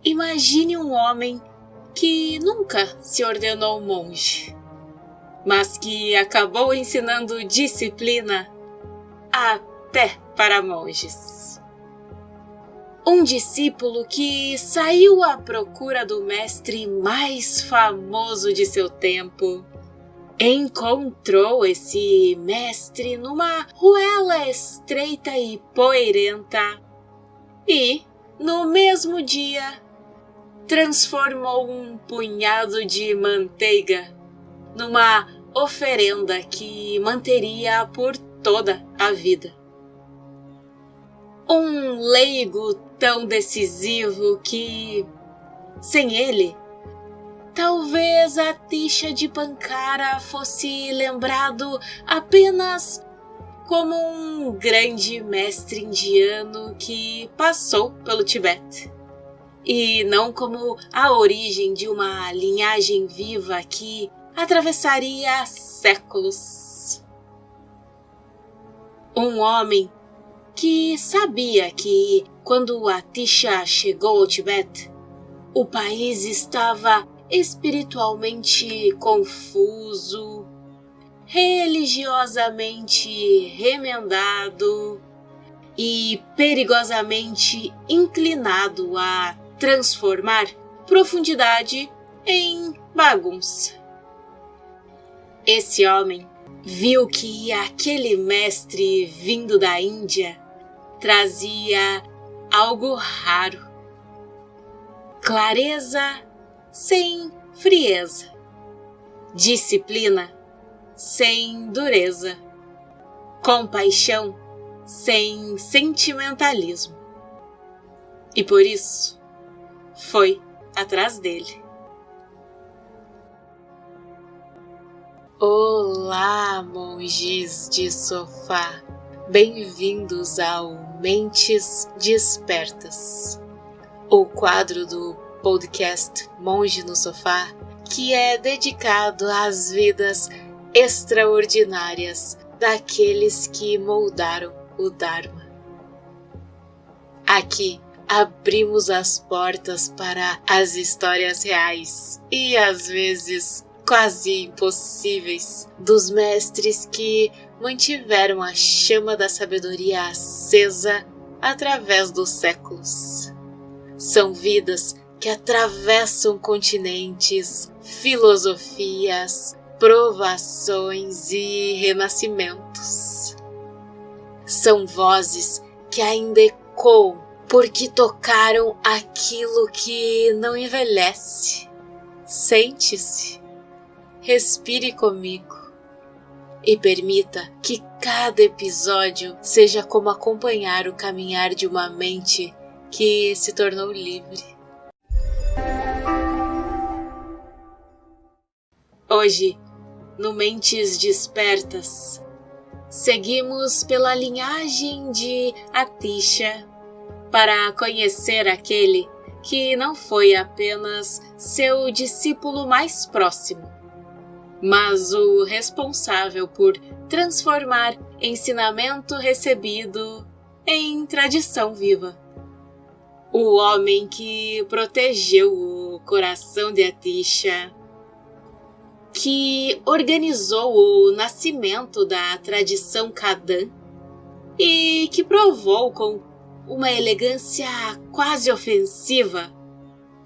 Imagine um homem que nunca se ordenou monge, mas que acabou ensinando disciplina até para monges. Um discípulo que saiu à procura do mestre mais famoso de seu tempo. Encontrou esse mestre numa ruela estreita e poeirenta e, no mesmo dia, transformou um punhado de manteiga numa oferenda que manteria por toda a vida. Um leigo tão decisivo que, sem ele, talvez Atisha Dipankara fosse lembrado apenas como um grande mestre indiano que passou pelo Tibete, e não como a origem de uma linhagem viva que atravessaria séculos. Um homem que sabia que, quando Atisha chegou ao Tibete, o país estava espiritualmente confuso, religiosamente remendado e perigosamente inclinado a transformar profundidade em bagunça. Esse homem viu que aquele mestre vindo da Índia trazia algo raro: clareza sem frieza, disciplina sem dureza, compaixão sem sentimentalismo. E por isso, foi atrás dele. Olá, monges de sofá! Bem-vindos ao Mentes Despertas, o quadro do podcast Monge no Sofá, que é dedicado às vidas extraordinárias daqueles que moldaram o Dharma. Aqui abrimos as portas para as histórias reais e às vezes quase impossíveis dos mestres que mantiveram a chama da sabedoria acesa através dos séculos. São vidas que atravessam continentes, filosofias, provações e renascimentos. São vozes que ainda ecoam porque tocaram aquilo que não envelhece. Sente-se, respire comigo e permita que cada episódio seja como acompanhar o caminhar de uma mente que se tornou livre. Hoje, no Mentes Despertas, seguimos pela linhagem de Atisha para conhecer aquele que não foi apenas seu discípulo mais próximo, mas o responsável por transformar ensinamento recebido em tradição viva. O homem que protegeu o coração de Atisha, que organizou o nascimento da tradição Kadan e que provou com uma elegância quase ofensiva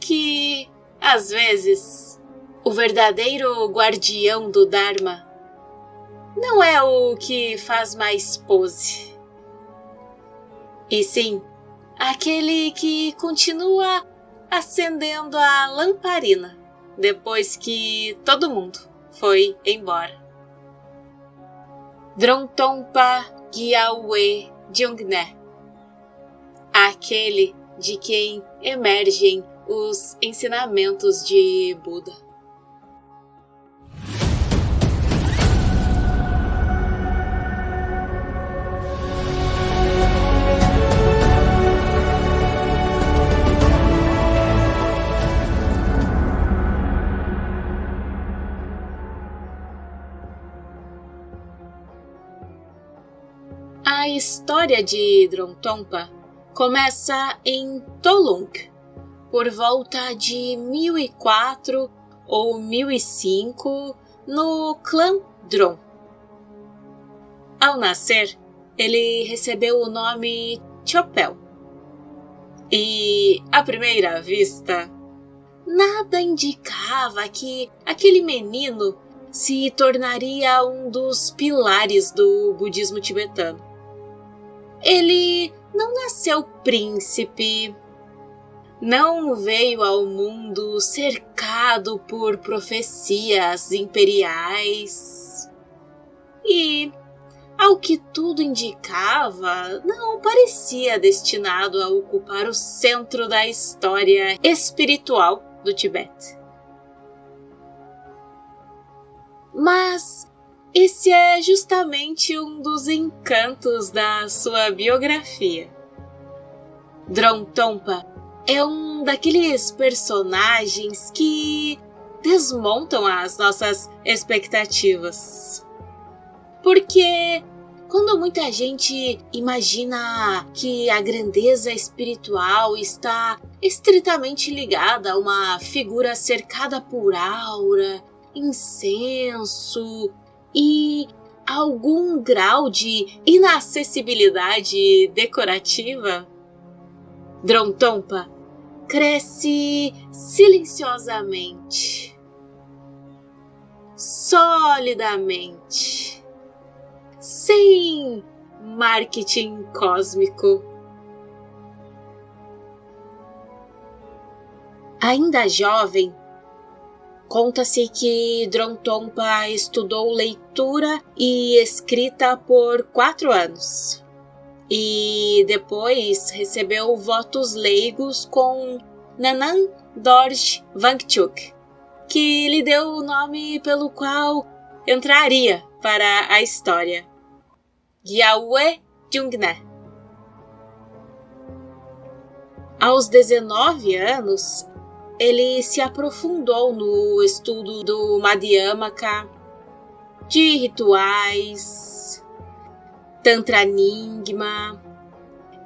que, às vezes, o verdadeiro guardião do Dharma não é o que faz mais pose, e sim aquele que continua acendendo a lamparina depois que todo mundo foi embora. Dromtonpa Gyaltsen Jungné, aquele de quem emergem os ensinamentos de Buda. A história de Dromtonpa começa em Tolung, por volta de 1004 ou 1005 no clã Dron. Ao nascer, ele recebeu o nome Chopel. E, à primeira vista, nada indicava que aquele menino se tornaria um dos pilares do budismo tibetano. Ele não nasceu príncipe, não veio ao mundo cercado por profecias imperiais e, ao que tudo indicava, não parecia destinado a ocupar o centro da história espiritual do Tibete. Mas esse é justamente um dos encantos da sua biografia. Drong Trongpa é um daqueles personagens que desmontam as nossas expectativas. Porque quando muita gente imagina que a grandeza espiritual está estritamente ligada a uma figura cercada por aura, incenso e algum grau de inacessibilidade decorativa, Drong Trongpa cresce silenciosamente, solidamente, sem marketing cósmico. Ainda jovem, conta-se que Drong Trongpa estudou leitura e escrita por 4 anos e depois recebeu votos leigos com Nanan Dorje Wangchuk, que lhe deu o nome pelo qual entraria para a história, Gyalwe Jungna. Aos 19 anos, ele se aprofundou no estudo do Madhyamaka, de rituais, Tantra Nyingma,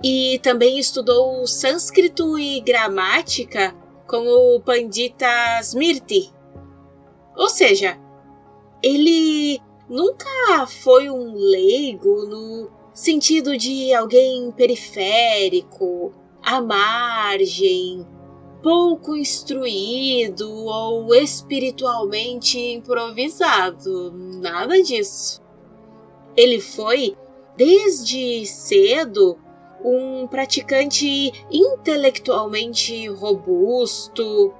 e também estudou sânscrito e gramática com o Pandita Smriti. Ou seja, ele nunca foi um leigo no sentido de alguém periférico, à margem, pouco instruído ou espiritualmente improvisado. Nada disso. Ele foi, desde cedo, um praticante intelectualmente robusto,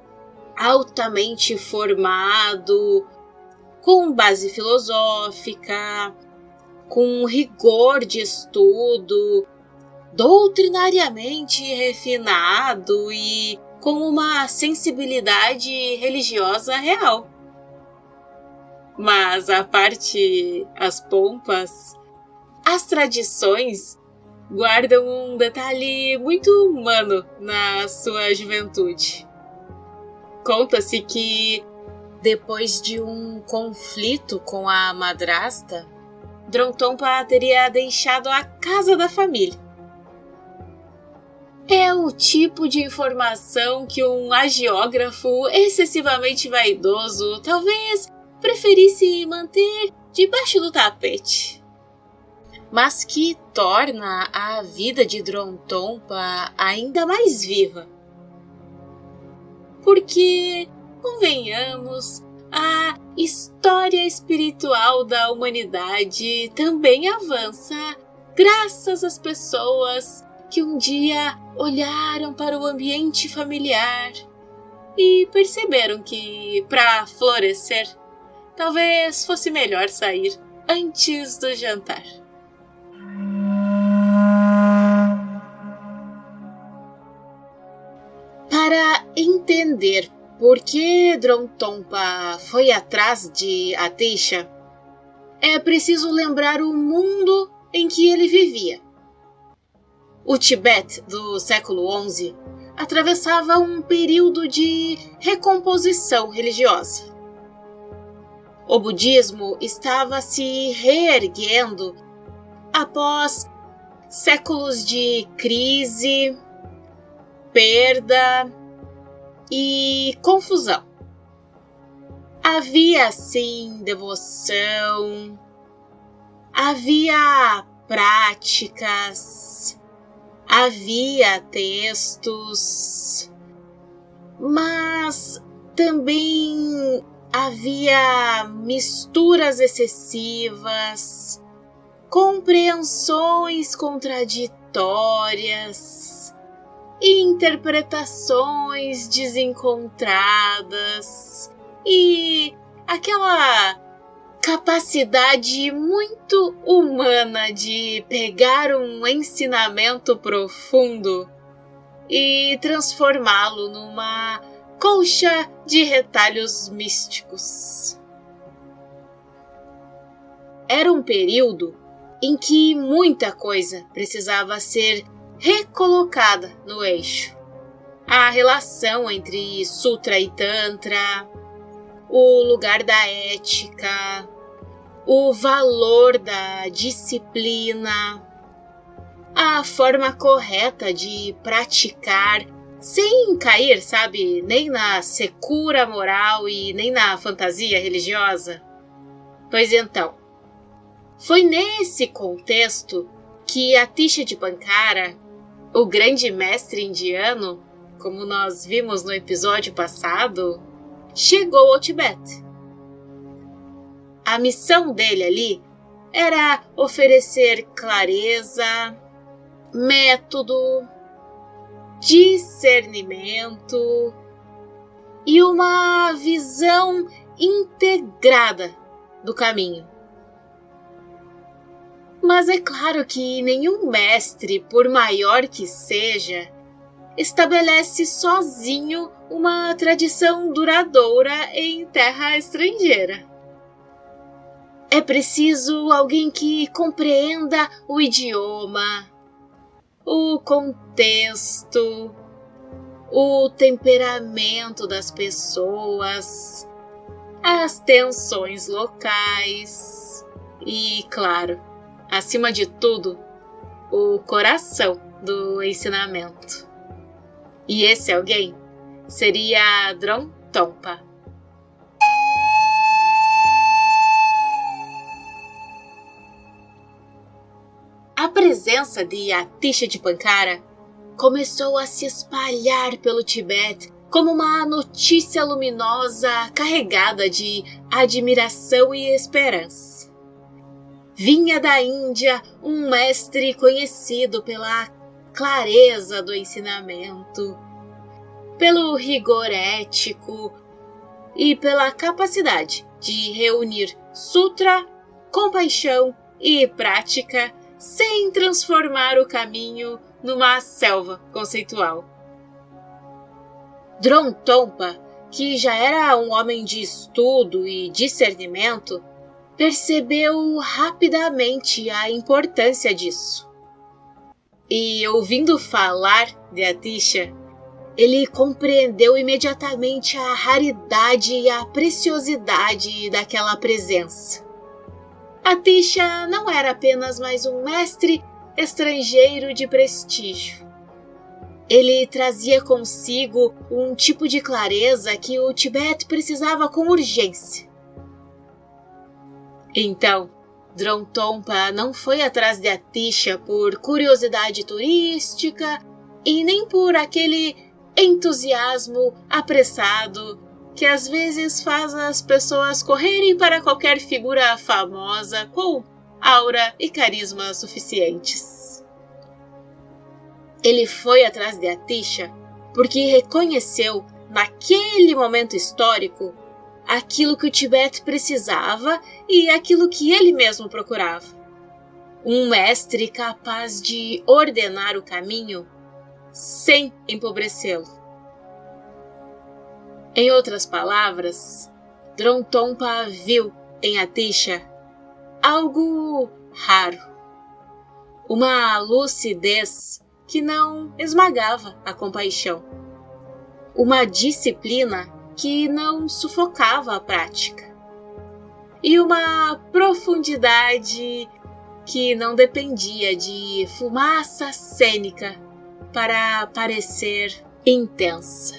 altamente formado, com base filosófica, com rigor de estudo, doutrinariamente refinado e com uma sensibilidade religiosa real. Mas, à parte as pompas, as tradições guardam um detalhe muito humano na sua juventude. Conta-se que, depois de um conflito com a madrasta, Drong Trongpa teria deixado a casa da família. É o tipo de informação que um agiógrafo excessivamente vaidoso talvez preferisse manter debaixo do tapete, mas que torna a vida de Drong Trongpa ainda mais viva. Porque, convenhamos, a história espiritual da humanidade também avança graças às pessoas que um dia olharam para o ambiente familiar e perceberam que, para florescer, talvez fosse melhor sair antes do jantar. Para entender por que Drong Trongpa foi atrás de Atisha, é preciso lembrar o mundo em que ele vivia. O Tibete do século XI atravessava um período de recomposição religiosa. O budismo estava se reerguendo após séculos de crise, perda e confusão. Havia, sim, devoção, havia práticas, havia textos, mas também havia misturas excessivas, compreensões contraditórias, interpretações desencontradas e aquela capacidade muito humana de pegar um ensinamento profundo e transformá-lo numa colcha de retalhos místicos. Era um período em que muita coisa precisava ser recolocada no eixo. A relação entre Sutra e Tantra, o lugar da ética, o valor da disciplina, a forma correta de praticar sem cair, sabe, nem na secura moral e nem na fantasia religiosa. Pois então, foi nesse contexto que Atisha Dipankara, o grande mestre indiano, como nós vimos no episódio passado, chegou ao Tibete. A missão dele ali era oferecer clareza, método, discernimento e uma visão integrada do caminho. Mas é claro que nenhum mestre, por maior que seja, estabelece sozinho uma tradição duradoura em terra estrangeira. É preciso alguém que compreenda o idioma, o contexto, o temperamento das pessoas, as tensões locais e, claro, acima de tudo, o coração do ensinamento. E esse alguém seria Drone Trungpa. A presença de Atisha Dipankara começou a se espalhar pelo Tibete como uma notícia luminosa carregada de admiração e esperança. Vinha da Índia um mestre conhecido pela clareza do ensinamento, pelo rigor ético e pela capacidade de reunir sutra, compaixão e prática sem transformar o caminho numa selva conceitual. Drone Trungpa, que já era um homem de estudo e discernimento, percebeu rapidamente a importância disso. E ouvindo falar de Atisha, ele compreendeu imediatamente a raridade e a preciosidade daquela presença. Atisha não era apenas mais um mestre estrangeiro de prestígio. Ele trazia consigo um tipo de clareza que o Tibete precisava com urgência. Então, Drone Trungpa não foi atrás de Atisha por curiosidade turística e nem por aquele entusiasmo apressado que às vezes faz as pessoas correrem para qualquer figura famosa com aura e carisma suficientes. Ele foi atrás de Atisha porque reconheceu, naquele momento histórico, aquilo que o Tibete precisava e aquilo que ele mesmo procurava. Um mestre capaz de ordenar o caminho sem empobrecê-lo. Em outras palavras, Drone Trungpa viu em Atisha algo raro. Uma lucidez que não esmagava a compaixão. Uma disciplina que não sufocava a prática. E uma profundidade que não dependia de fumaça cênica para parecer intensa.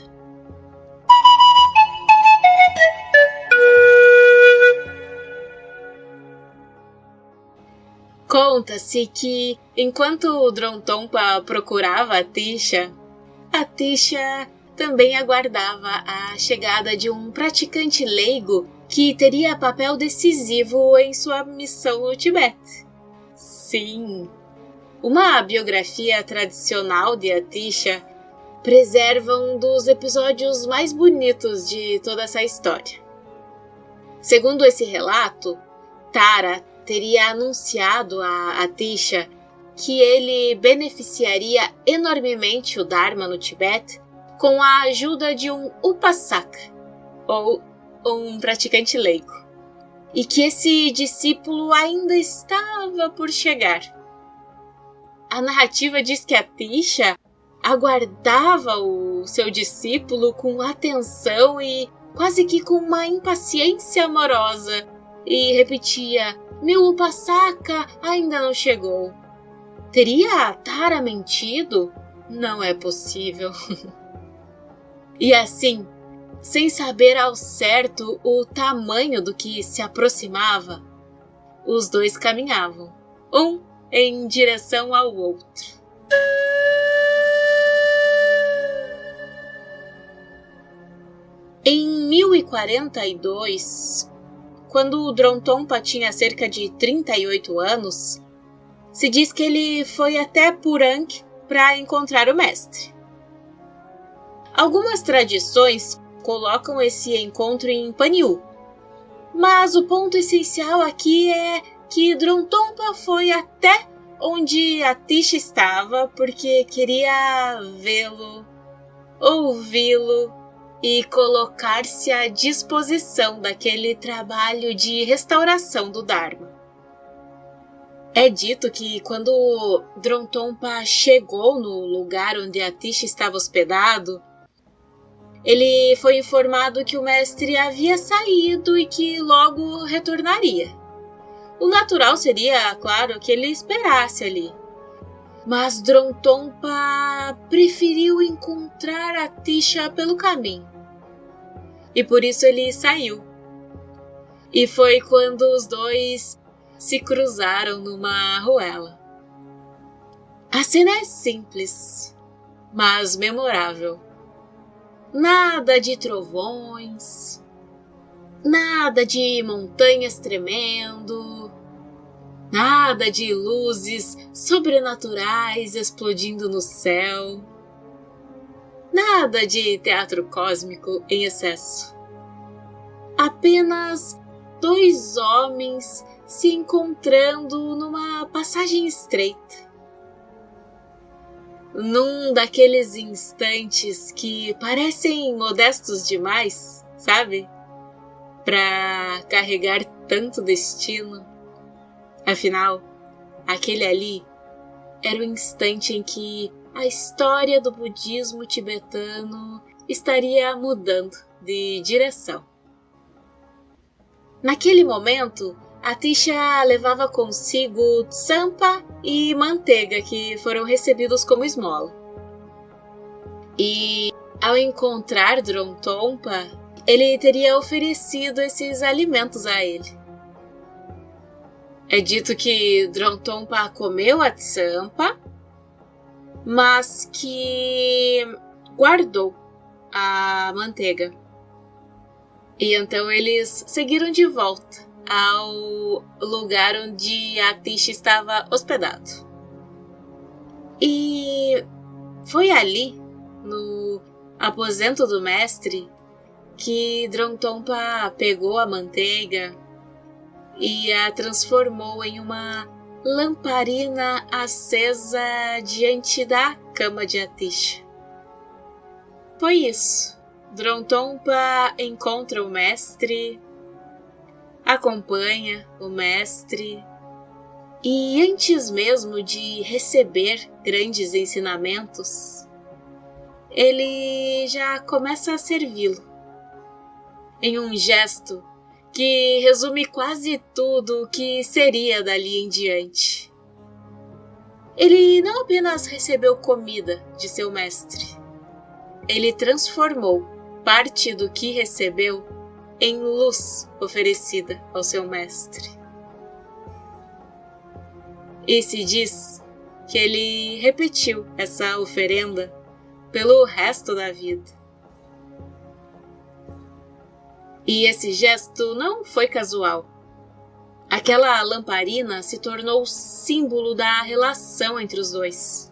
Conta-se que, enquanto o Drontompa procurava a Tisha também aguardava a chegada de um praticante leigo que teria papel decisivo em sua missão no Tibete. Sim, uma biografia tradicional de Atisha preserva um dos episódios mais bonitos de toda essa história. Segundo esse relato, Tara teria anunciado a Atisha que ele beneficiaria enormemente o Dharma no Tibete com a ajuda de um Upasaka, ou um praticante leigo, e que esse discípulo ainda estava por chegar. A narrativa diz que Atisha aguardava o seu discípulo com atenção e quase que com uma impaciência amorosa, e repetia: "Meu Upasaka ainda não chegou." Teria Tara mentido? Não é possível. E assim, sem saber ao certo o tamanho do que se aproximava, os dois caminhavam, um em direção ao outro. Em 1042, quando o Drontompa tinha cerca de 38 anos, se diz que ele foi até Purang para encontrar o mestre. Algumas tradições colocam esse encontro em Paniu, mas o ponto essencial aqui é que Drontompa foi até onde Atisha estava porque queria vê-lo, ouvi-lo e colocar-se à disposição daquele trabalho de restauração do Dharma. É dito que quando Drontompa chegou no lugar onde Atisha estava hospedado, ele foi informado que o mestre havia saído e que logo retornaria. O natural seria, claro, que ele esperasse ali. Mas Drontompa preferiu encontrar Atisha pelo caminho. E por isso ele saiu. E foi quando os dois se cruzaram numa arruela. A cena é simples, mas memorável. Nada de trovões, nada de montanhas tremendo, nada de luzes sobrenaturais explodindo no céu, nada de teatro cósmico em excesso. Apenas dois homens se encontrando numa passagem estreita. Num daqueles instantes que parecem modestos demais, sabe? Para carregar tanto destino. Afinal, aquele ali era o instante em que a história do budismo tibetano estaria mudando de direção. Naquele momento, Atisha levava consigo tsampa e manteiga que foram recebidos como esmola. E, ao encontrar Drontompa, ele teria oferecido esses alimentos a ele. É dito que Drontompa comeu a tsampa, mas que guardou a manteiga. E então eles seguiram de volta ao lugar onde Atisha estava hospedado. E foi ali, no aposento do mestre, que Drontompa pegou a manteiga e a transformou em uma lamparina acesa diante da cama de Atisha. Foi isso. Drontompa encontra o mestre, acompanha o mestre e, antes mesmo de receber grandes ensinamentos, ele já começa a servi-lo em um gesto que resume quase tudo o que seria dali em diante. Ele não apenas recebeu comida de seu mestre, ele transformou parte do que recebeu em luz oferecida ao seu mestre. E se diz que ele repetiu essa oferenda pelo resto da vida. E esse gesto não foi casual. Aquela lamparina se tornou símbolo da relação entre os dois.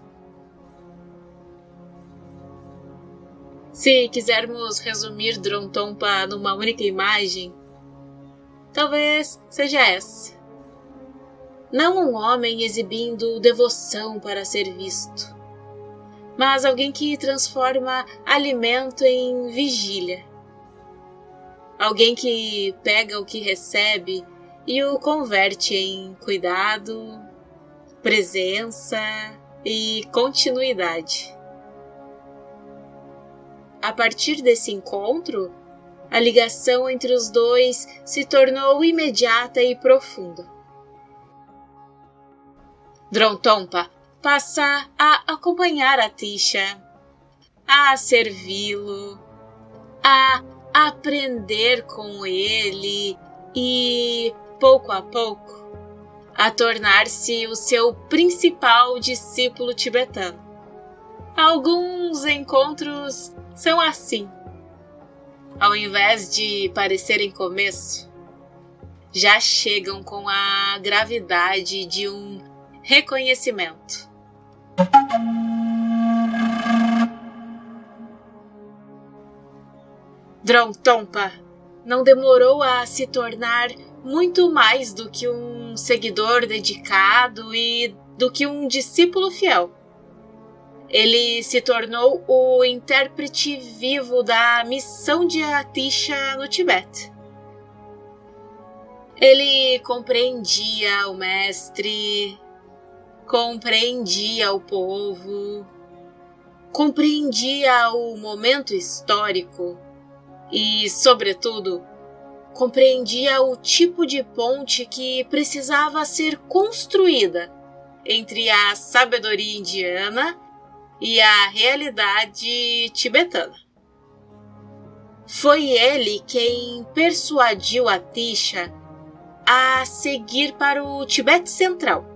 Se quisermos resumir Drontompa numa única imagem, talvez seja essa. Não um homem exibindo devoção para ser visto, mas alguém que transforma alimento em vigília. Alguém que pega o que recebe e o converte em cuidado, presença e continuidade. A partir desse encontro, a ligação entre os dois se tornou imediata e profunda. Drontompa passa a acompanhar Atisha, a servi-lo, a aprender com ele e, pouco a pouco, a tornar-se o seu principal discípulo tibetano. Alguns encontros são assim. Ao invés de parecerem começo, já chegam com a gravidade de um reconhecimento. Drontompa não demorou a se tornar muito mais do que um seguidor dedicado e do que um discípulo fiel. Ele se tornou o intérprete vivo da missão de Atisha no Tibete. Ele compreendia o mestre, compreendia o povo, compreendia o momento histórico e, sobretudo, compreendia o tipo de ponte que precisava ser construída entre a sabedoria indiana e a realidade tibetana. Foi ele quem persuadiu Atisha a seguir para o Tibete Central,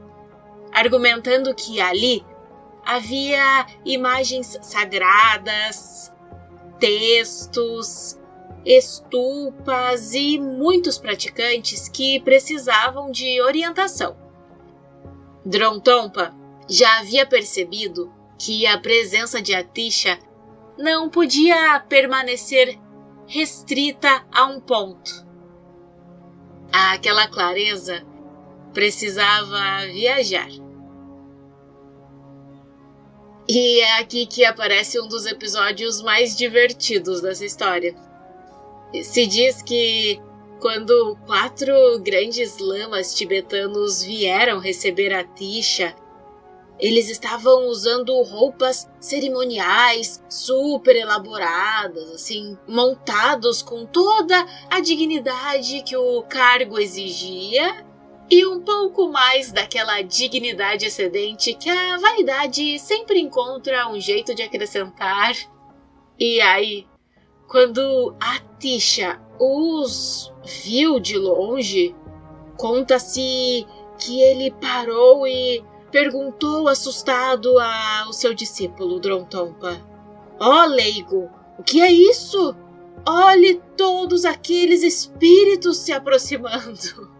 argumentando que ali havia imagens sagradas, textos, estupas e muitos praticantes que precisavam de orientação. Drontompa já havia percebido que a presença de Atisha não podia permanecer restrita a um ponto. Aquela clareza precisava viajar. E é aqui que aparece um dos episódios mais divertidos dessa história. Se diz que quando 4 grandes lamas tibetanos vieram receber Atisha, eles estavam usando roupas cerimoniais super elaboradas, assim, montados com toda a dignidade que o cargo exigia e um pouco mais daquela dignidade excedente que a vaidade sempre encontra um jeito de acrescentar. E aí, quando Atisha os viu de longe, conta-se que ele parou e perguntou assustado ao seu discípulo Drontompa: "Ó leigo, o que é isso? Olhe todos aqueles espíritos se aproximando."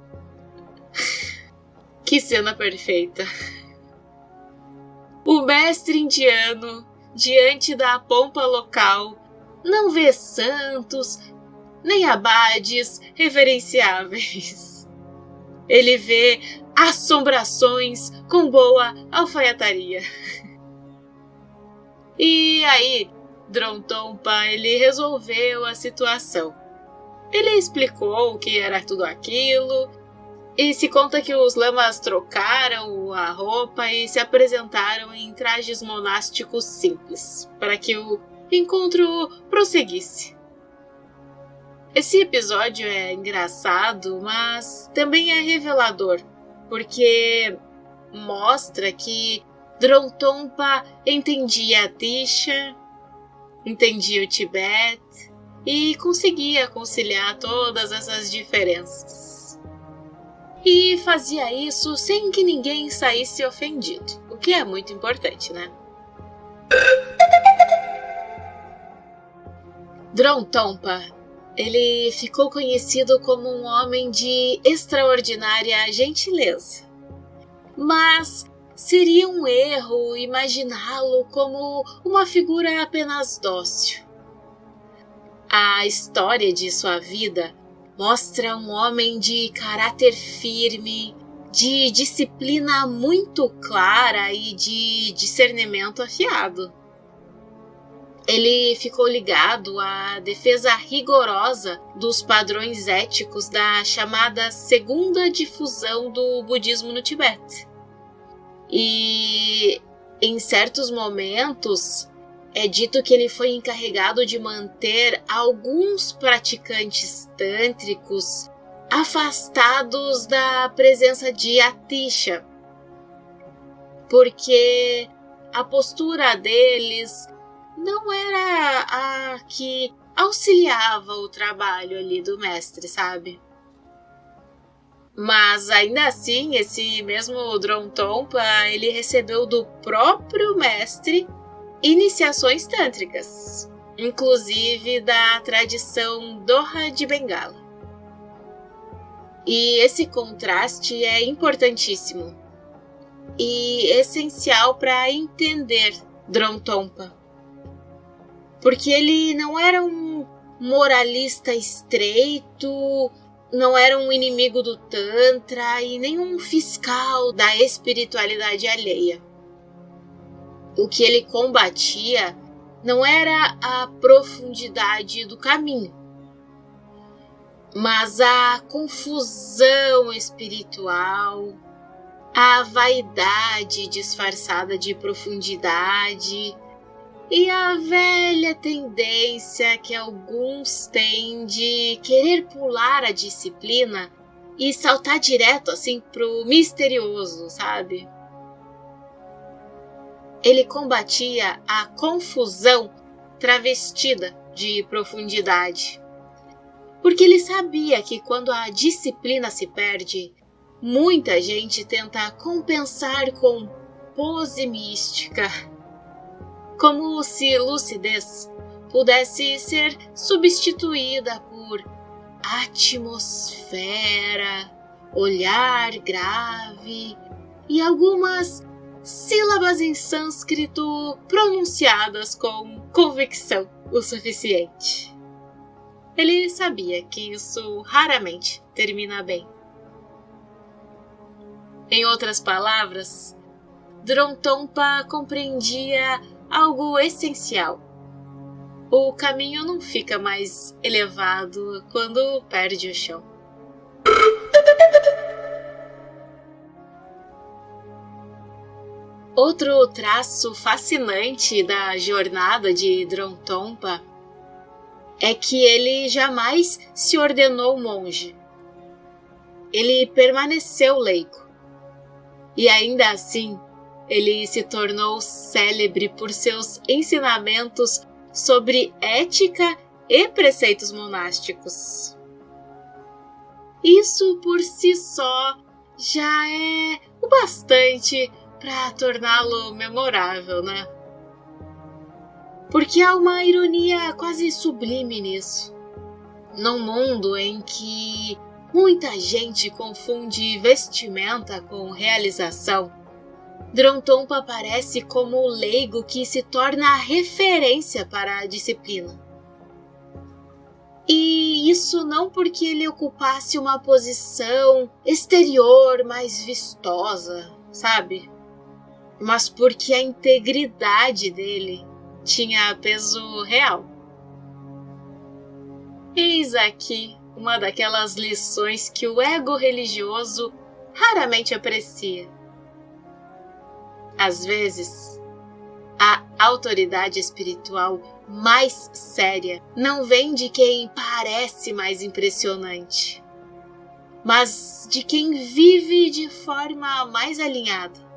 Que cena perfeita! O mestre indiano, diante da pompa local, não vê santos nem abades reverenciáveis. Ele vê assombrações com boa alfaiataria. E aí, Drontompa, ele resolveu a situação. Ele explicou o que era tudo aquilo, e se conta que os lamas trocaram a roupa e se apresentaram em trajes monásticos simples, para que o encontro prosseguisse. Esse episódio é engraçado, mas também é revelador, porque mostra que Drontompa entendia Atisha, entendia o Tibete e conseguia conciliar todas essas diferenças. E fazia isso sem que ninguém saísse ofendido, o que é muito importante, né? Dron-Tompa, ele ficou conhecido como um homem de extraordinária gentileza. Mas seria um erro imaginá-lo como uma figura apenas dócil. A história de sua vida mostra um homem de caráter firme, de disciplina muito clara e de discernimento afiado. Ele ficou ligado à defesa rigorosa dos padrões éticos da chamada segunda difusão do budismo no Tibete. E, em certos momentos, é dito que ele foi encarregado de manter alguns praticantes tântricos afastados da presença de Atisha, porque a postura deles não era a que auxiliava o trabalho ali do mestre, sabe? Mas ainda assim, esse mesmo Dron-Tompa, ele recebeu do próprio mestre iniciações tântricas, inclusive da tradição Doha de Bengala. E esse contraste é importantíssimo e essencial para entender Dron-Tompa, porque ele não era um moralista estreito, não era um inimigo do Tantra e nem um fiscal da espiritualidade alheia. O que ele combatia não era a profundidade do caminho, mas a confusão espiritual, a vaidade disfarçada de profundidade e a velha tendência que alguns têm de querer pular a disciplina e saltar direto assim pro misterioso, sabe? Ele combatia a confusão travestida de profundidade, porque ele sabia que quando a disciplina se perde, muita gente tenta compensar com pose mística, como se lucidez pudesse ser substituída por atmosfera, olhar grave e algumas sílabas em sânscrito pronunciadas com convicção o suficiente. Ele sabia que isso raramente termina bem. Em outras palavras, Dron-Tompa compreendia algo essencial. O caminho não fica mais elevado quando perde o chão. Outro traço fascinante da jornada de Dron-Tompa é que ele jamais se ordenou monge. Ele permaneceu leigo. E ainda assim, ele se tornou célebre por seus ensinamentos sobre ética e preceitos monásticos. Isso por si só já é o bastante para torná-lo memorável, né? Porque há uma ironia quase sublime nisso. Num mundo em que muita gente confunde vestimenta com realização, Dron-Tompa aparece como o leigo que se torna a referência para a disciplina. E isso não porque ele ocupasse uma posição exterior mais vistosa, sabe? Mas porque a integridade dele tinha peso real. Eis aqui uma daquelas lições que o ego religioso raramente aprecia. Às vezes, a autoridade espiritual mais séria não vem de quem parece mais impressionante, mas de quem vive de forma mais alinhada.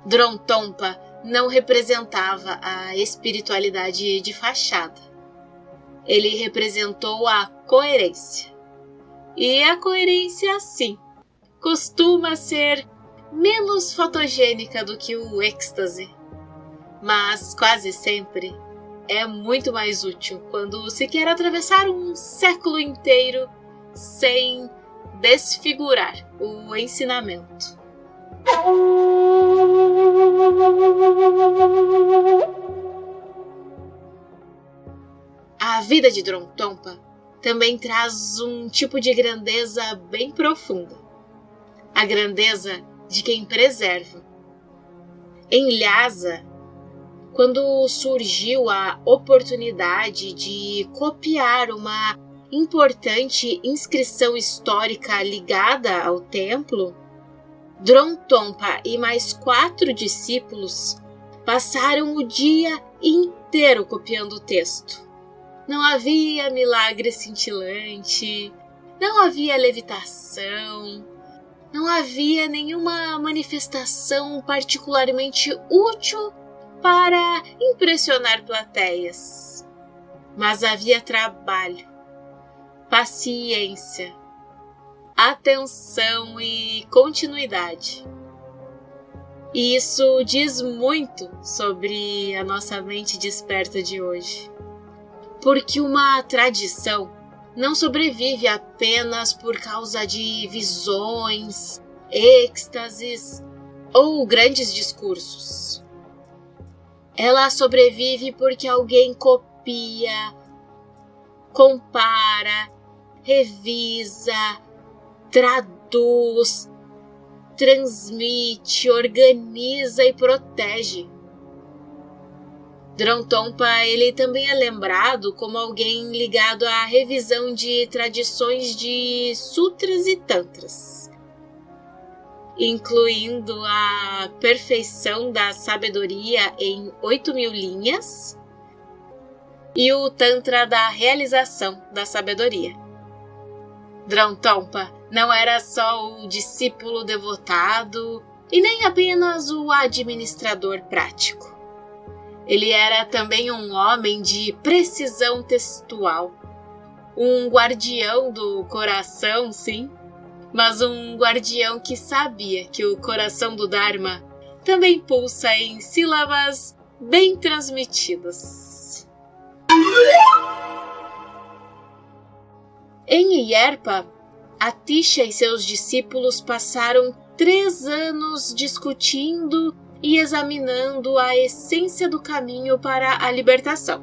Dron-Tompa não representava a espiritualidade de fachada. Ele representou a coerência. E a coerência, sim, costuma ser menos fotogênica do que o êxtase, mas quase sempre é muito mais útil quando se quer atravessar um século inteiro sem desfigurar o ensinamento. A vida de Dromtonpa também traz um tipo de grandeza bem profunda. A grandeza de quem preserva. Em Lhasa, quando surgiu a oportunidade de copiar uma importante inscrição histórica ligada ao templo, Dromtonpa e mais 4 discípulos passaram o dia inteiro copiando o texto. Não havia milagre cintilante, não havia levitação, não havia nenhuma manifestação particularmente útil para impressionar plateias. Mas havia trabalho, paciência, atenção e continuidade. E isso diz muito sobre a nossa mente desperta de hoje. Porque uma tradição não sobrevive apenas por causa de visões, êxtases ou grandes discursos. Ela sobrevive porque alguém copia, compara, revisa, traduz, transmite, organiza e protege. Dromtonpa, ele também é lembrado como alguém ligado à revisão de tradições de sutras e tantras, incluindo a perfeição da sabedoria em 8.000 linhas e o tantra da realização da sabedoria. Dromtonpa não era só o discípulo devotado e nem apenas o administrador prático. Ele era também um homem de precisão textual, um guardião do coração, sim, mas um guardião que sabia que o coração do Dharma também pulsa em sílabas bem transmitidas. Em Iyerpa, Atisha e seus discípulos passaram 3 anos discutindo e examinando a essência do caminho para a libertação.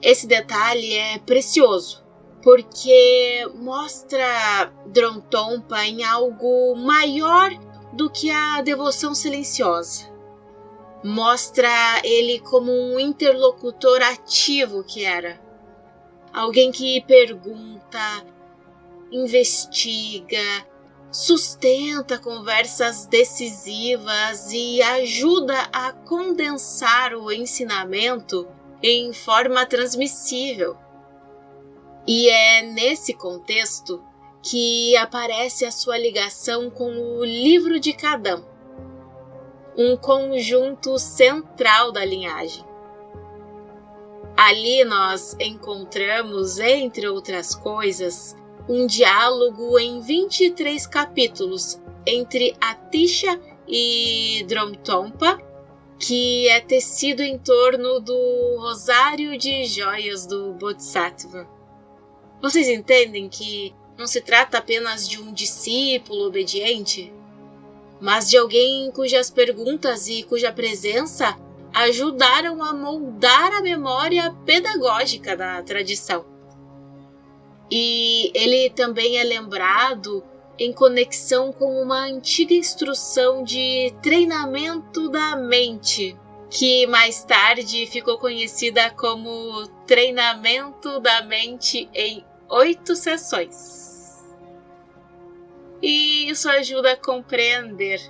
Esse detalhe é precioso, porque mostra Dromtonpa em algo maior do que a devoção silenciosa. Mostra ele como um interlocutor ativo que era. Alguém que pergunta, investiga, sustenta conversas decisivas e ajuda a condensar o ensinamento em forma transmissível. E é nesse contexto que aparece a sua ligação com o Livro de Kadam, um conjunto central da linhagem. Ali nós encontramos, entre outras coisas, um diálogo em 23 capítulos entre Atisha e Dromtonpa, que é tecido em torno do rosário de joias do Bodhisattva. Vocês entendem que não se trata apenas de um discípulo obediente, mas de alguém cujas perguntas e cuja presença ajudaram a moldar a memória pedagógica da tradição. E ele também é lembrado em conexão com uma antiga instrução de treinamento da mente, que mais tarde ficou conhecida como treinamento da mente em 8 sessões. E isso ajuda a compreender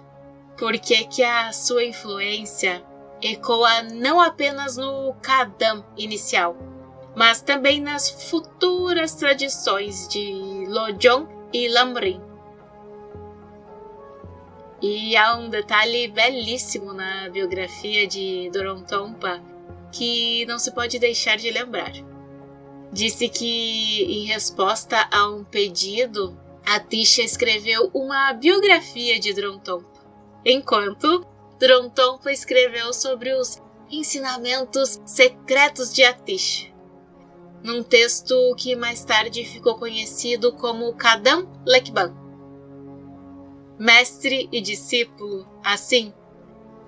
por que a sua influência ecoa não apenas no Kadam inicial, mas também nas futuras tradições de Lojong e Lamrim. E há um detalhe belíssimo na biografia de Dromtonpa que não se pode deixar de lembrar. disse que, em resposta a um pedido, Atisha escreveu uma biografia de Drontompa, enquanto Drontompa escreveu sobre os ensinamentos secretos de Atisha, num texto que mais tarde ficou conhecido como Kadam Lekban. Mestre e discípulo, assim,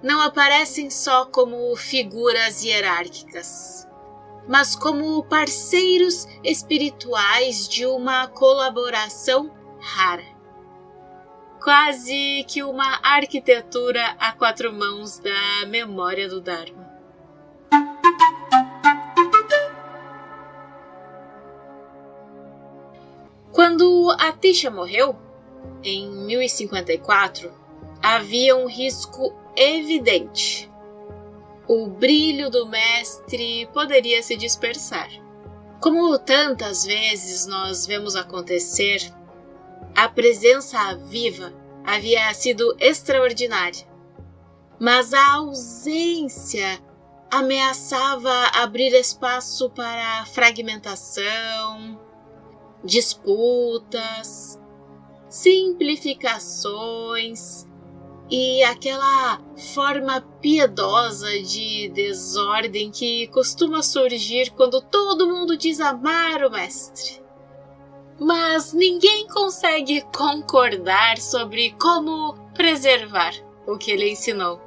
não aparecem só como figuras hierárquicas, mas como parceiros espirituais de uma colaboração rara. Quase que uma arquitetura a 4 mãos da memória do Dharma. Quando Atisha morreu, em 1054, havia um risco evidente. O brilho do mestre poderia se dispersar. Como tantas vezes nós vemos acontecer, a presença viva havia sido extraordinária, mas a ausência ameaçava abrir espaço para fragmentação, disputas, simplificações e aquela forma piedosa de desordem que costuma surgir quando todo mundo diz amar o mestre. Mas ninguém consegue concordar sobre como preservar o que ele ensinou.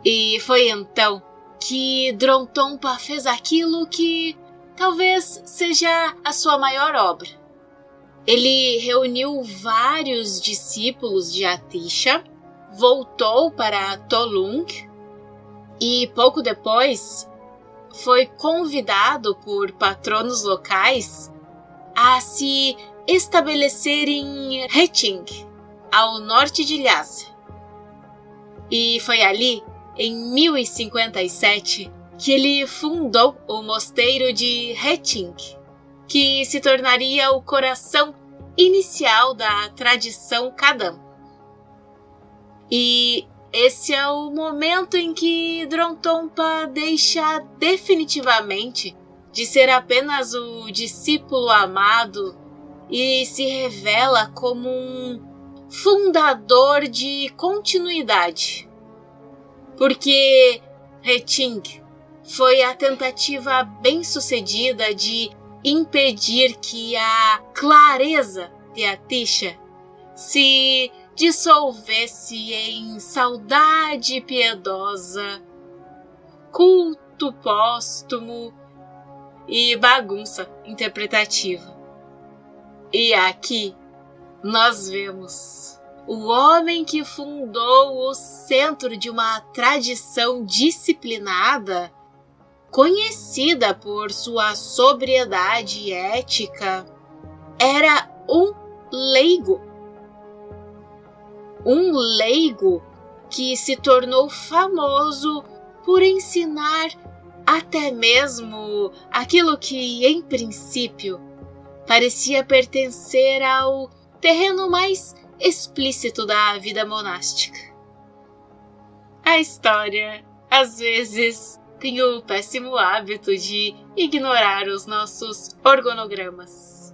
E foi então que Drontompa fez aquilo que talvez seja a sua maior obra. Ele reuniu vários discípulos de Atisha, voltou para Tolung e pouco depois foi convidado por patronos locais a se estabelecer em Heting, ao norte de Lhasa. E foi ali, em 1057, que ele fundou o mosteiro de Heting, que se tornaria o coração inicial da tradição Kadam. E esse é o momento em que Drontompa deixa definitivamente de ser apenas o discípulo amado e se revela como um fundador de continuidade. Porque Heting foi a tentativa bem-sucedida de impedir que a clareza de Atisha se dissolvesse em saudade piedosa, culto póstumo e bagunça interpretativa. E aqui nós vemos o homem que fundou o centro de uma tradição disciplinada, conhecida por sua sobriedade ética, era um leigo. Um leigo que se tornou famoso por ensinar até mesmo aquilo que, em princípio, parecia pertencer ao terreno mais explícito da vida monástica. A história, às vezes, tem o péssimo hábito de ignorar os nossos organogramas.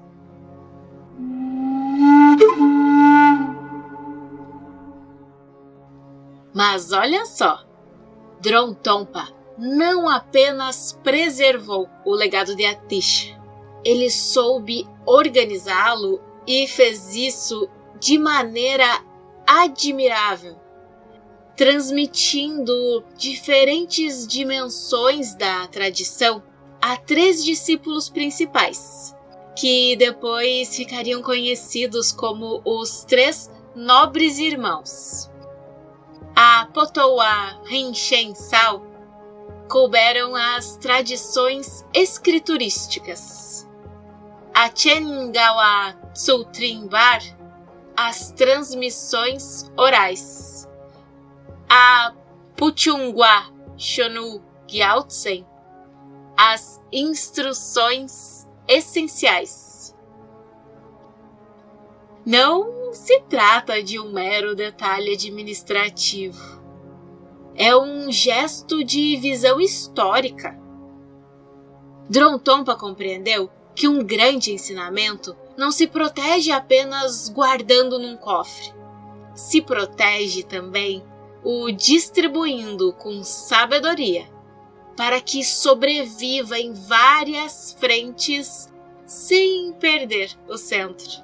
Mas olha só, Drontompa não apenas preservou o legado de Atisha, ele soube organizá-lo e fez isso de maneira admirável, transmitindo diferentes dimensões da tradição a 3 discípulos principais, que depois ficariam conhecidos como os 3 nobres irmãos. A Potowar Rinchen Sal couberam as tradições escriturísticas. A Chengawa Tsultrimbar, as transmissões orais. A Puchungwa Shonu Gyaltsen, as instruções essenciais. Não se trata de um mero detalhe administrativo. É um gesto de visão histórica. Dron-Tompa compreendeu que um grande ensinamento não se protege apenas guardando num cofre. Se protege também o distribuindo com sabedoria, para que sobreviva em várias frentes sem perder o centro.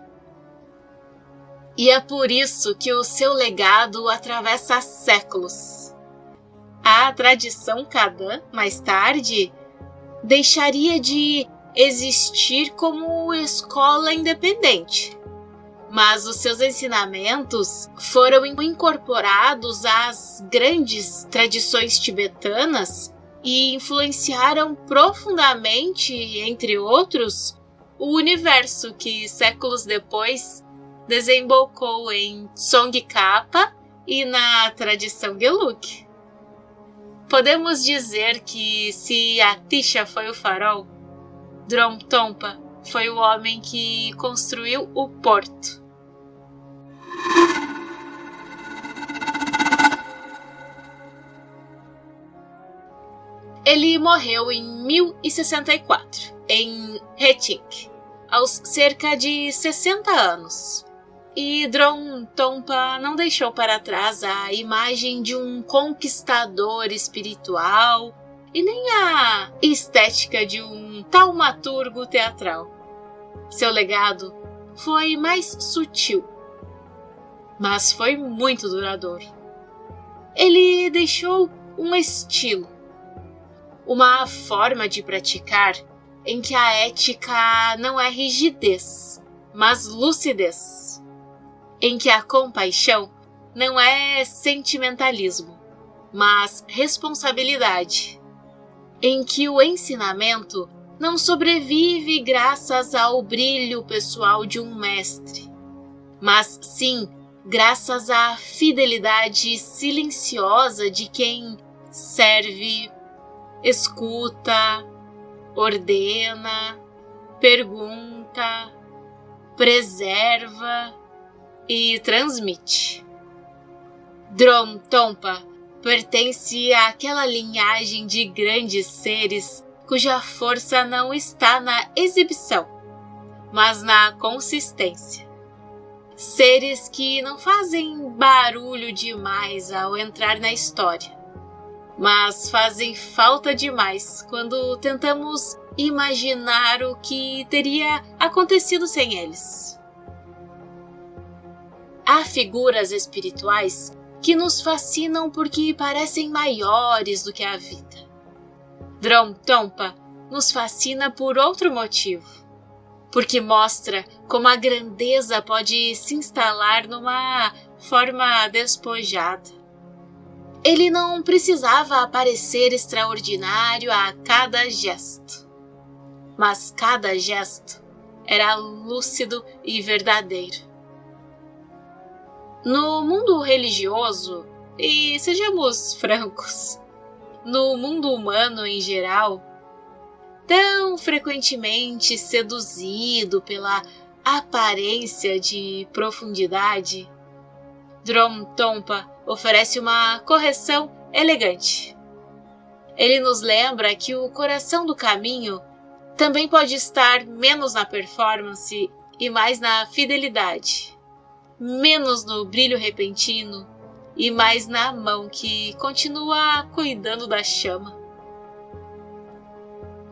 E é por isso que o seu legado atravessa séculos. A tradição Kadan, mais tarde, deixaria de existir como escola independente, mas os seus ensinamentos foram incorporados às grandes tradições tibetanas e influenciaram profundamente, entre outros, o universo que séculos depois desembocou em Tsongkhapa e na tradição Gelug. Podemos dizer que se Atisha foi o farol, Dron-Tompa foi o homem que construiu o porto. Ele morreu em 1064, em Retink, aos cerca de 60 anos. E Dron-Tompa não deixou para trás a imagem de um conquistador espiritual e nem a estética de um taumaturgo teatral. Seu legado foi mais sutil, mas foi muito duradouro. Ele deixou um estilo, uma forma de praticar em que a ética não é rigidez, mas lucidez, em que a compaixão não é sentimentalismo, mas responsabilidade, em que o ensinamento não sobrevive graças ao brilho pessoal de um mestre, mas sim graças à fidelidade silenciosa de quem serve, escuta, ordena, pergunta, preserva e transmite. Dron-Tompa pertence àquela linhagem de grandes seres cuja força não está na exibição, mas na consistência. Seres que não fazem barulho demais ao entrar na história, mas fazem falta demais quando tentamos imaginar o que teria acontecido sem eles. Há figuras espirituais que nos fascinam porque parecem maiores do que a vida. Dron-Tompa nos fascina por outro motivo, porque mostra como a grandeza pode se instalar numa forma despojada. Ele não precisava aparecer extraordinário a cada gesto, mas cada gesto era lúcido e verdadeiro. No mundo religioso, e sejamos francos, no mundo humano em geral, tão frequentemente seduzido pela aparência de profundidade, Dron-Tompa oferece uma correção elegante. Ele nos lembra que o coração do caminho também pode estar menos na performance e mais na fidelidade, menos no brilho repentino e mais na mão que continua cuidando da chama.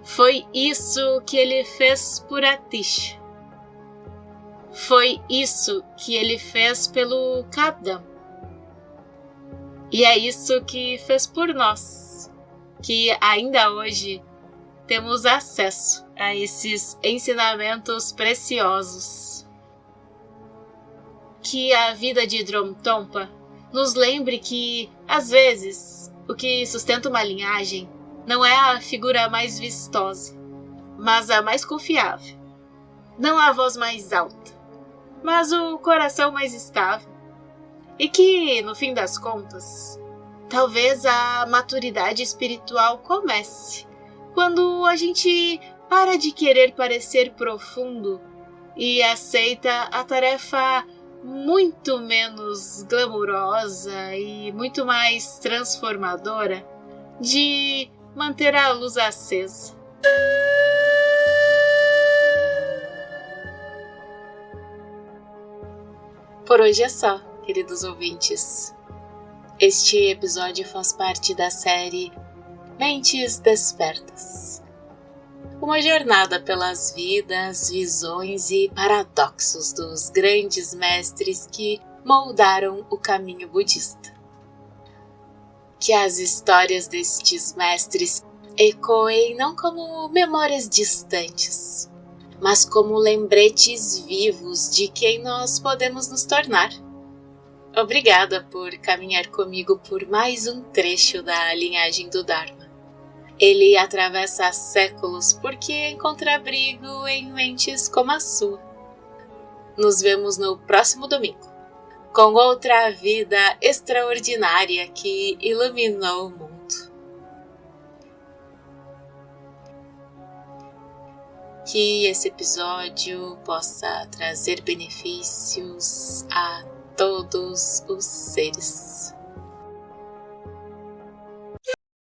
Foi isso que ele fez por Atisha. Foi isso que ele fez pelo Kadan. E é isso que fez por nós, que ainda hoje temos acesso a esses ensinamentos preciosos. Que a vida de Dron-Tompa nos lembre que, às vezes, o que sustenta uma linhagem não é a figura mais vistosa, mas a mais confiável. Não a voz mais alta, mas o coração mais estável. E que, no fim das contas, talvez a maturidade espiritual comece quando a gente para de querer parecer profundo e aceita a tarefa muito menos glamurosa e muito mais transformadora de manter a luz acesa. Por hoje é só, queridos ouvintes. Este episódio faz parte da série Mentes Despertas. Uma jornada pelas vidas, visões e paradoxos dos grandes mestres que moldaram o caminho budista. Que as histórias destes mestres ecoem não como memórias distantes, mas como lembretes vivos de quem nós podemos nos tornar. Obrigada por caminhar comigo por mais um trecho da linhagem do Dharma. Ele atravessa séculos porque encontra abrigo em mentes como a sua. Nos vemos no próximo domingo, com outra vida extraordinária que iluminou o mundo. Que esse episódio possa trazer benefícios a todos os seres.